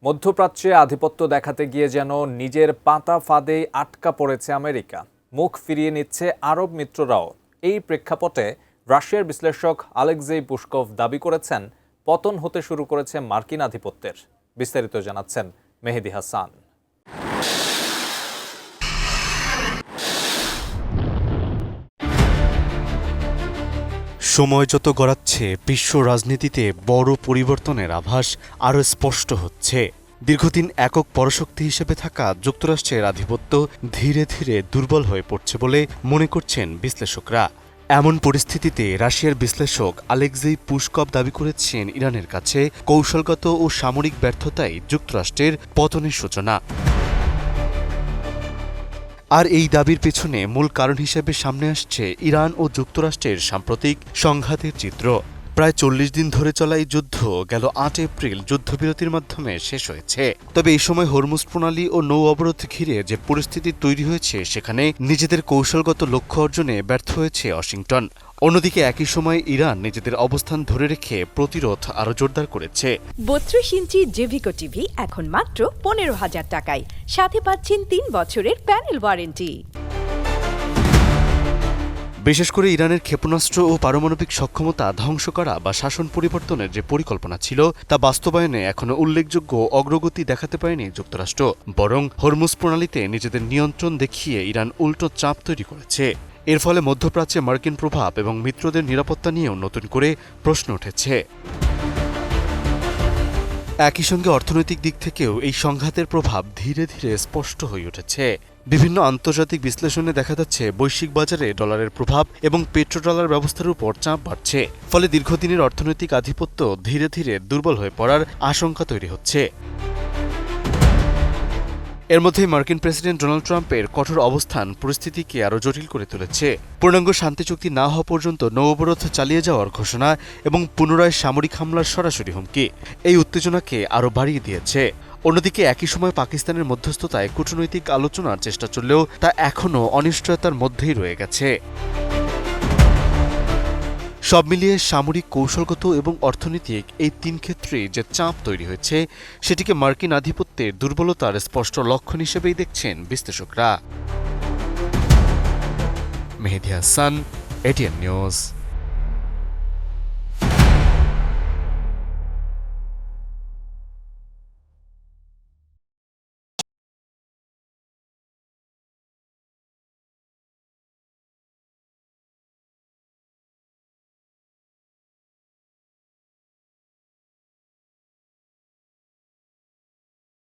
মধ্যপ্রাচ্যে আধিপত্য দেখাতে গিয়ে যেন নিজের পাতা ফাঁদেই আটকা পড়েছে আমেরিকা। মুখ ফিরিয়ে নিচ্ছে আরব মিত্ররাও। এই প্রেক্ষাপটে রাশিয়ার বিশ্লেষক আলেক্সেই পুশকভ দাবি করেছেন, পতন হতে শুরু করেছে মার্কিন আধিপত্যের। বিস্তারিত জানাচ্ছেন মেহেদী হাসান। সময় যত গড়াচ্ছে বিশ্ব রাজনীতিতে বড় পরিবর্তনের আভাস আরও স্পষ্ট হচ্ছে। দীর্ঘদিন একক পরাশক্তি হিসেবে থাকা যুক্তরাষ্ট্রের আধিপত্য ধীরে ধীরে দুর্বল হয়ে পড়ছে বলে মনে করছেন বিশ্লেষকরা। এমন পরিস্থিতিতে রাশিয়ার বিশ্লেষক আলেক্সেই পুশকভ দাবি করেছেন, ইরানের কাছে কৌশলগত ও সামরিক ব্যর্থতাই যুক্তরাষ্ট্রের পতনের সূচনা। আর এই দাবির পেছনে মূল কারণ হিসেবে সামনে আসছে ইরান ও যুক্তরাষ্ট্রের সাম্প্রতিক সংঘাতের চিত্র। প্রায় ৪০ দিন ধরে চলা এই যুদ্ধ গেল ৮ এপ্রিল যুদ্ধবিরতির মাধ্যমে শেষ হয়েছে। তবে এই সময় হরমুজ প্রণালী ও নৌ অবরোধ ঘিরে যে পরিস্থিতি তৈরি হয়েছে, সেখানে নিজেদের কৌশলগত লক্ষ্য অর্জনে ব্যর্থ হয়েছে ওয়াশিংটন। অন্যদিকে একই সময় ইরান নিজেদের অবস্থান ধরে রেখে প্রতিরোধ আরও জোরদার করেছে। ৩২ ইঞ্চি জেভিকো টিভি এখন মাত্র ১৫,০০০ টাকায়, সাথে পাচ্ছেন ৩ বছরের প্যানেল ওয়ারেন্টি। বিশেষ করে ইরানের ক্ষেপণাস্ত্র ও পারমাণবিক সক্ষমতা ধ্বংস করা বা শাসন পরিবর্তনের যে পরিকল্পনা ছিল, তা বাস্তবায়নে এখনও উল্লেখযোগ্য অগ্রগতি দেখাতে পারেনি যুক্তরাষ্ট্র। বরং হরমুজ প্রণালীতে নিজেদের নিয়ন্ত্রণ দেখিয়ে ইরান উল্টো চাপ তৈরি করেছে। এর ফলে মধ্যপ্রাচ্যে মার্কিন প্রভাব এবং মিত্রদের নিরাপত্তা নিয়েও নতুন করে প্রশ্ন উঠেছে। একই সঙ্গে অর্থনৈতিক দিক থেকেও এই সংঘাতের প্রভাব ধীরে ধীরে স্পষ্ট হয়ে উঠেছে। বিভিন্ন আন্তর্জাতিক বিশ্লেষণে দেখা যাচ্ছে বৈশ্বিক বাজারে ডলারের প্রভাব এবং পেট্রোডলার ব্যবস্থার উপর চাপ বাড়ছে। ফলে দীর্ঘদিনের অর্থনৈতিক আধিপত্য ধীরে ধীরে দুর্বল হয়ে পড়ার আশঙ্কা তৈরি হচ্ছে। এর মধ্যেই মার্কিন প্রেসিডেন্ট ডোনাল্ড ট্রাম্পের কঠোর অবস্থান পরিস্থিতিকে আরও জটিল করে তুলেছে। পূর্ণাঙ্গ শান্তি চুক্তি না হওয়া পর্যন্ত নৌ অবরোধ চালিয়ে যাওয়ার ঘোষণা এবং পুনরায় সামরিক হামলার সরাসরি হুমকি এই উত্তেজনাকে আরও বাড়িয়ে দিয়েছে। অন্যদিকে একই সময় পাকিস্তানের মধ্যস্থতায় কূটনৈতিক আলোচনার চেষ্টা চললেও তা এখনও অনিশ্চয়তার মধ্যেই রয়ে গেছে। সব মিলিয়ে সামরিক, কৌশলগত এবং অর্থনৈতিক এই ৩ ক্ষেত্রে যে চাপ তৈরি হয়েছে, সেটিকে মার্কিন আধিপত্যের দুর্বলতার স্পষ্ট লক্ষণ হিসেবেই দেখছেন বিশ্লেষকরা। মেহেদী হাসান, এটিএন নিউজ।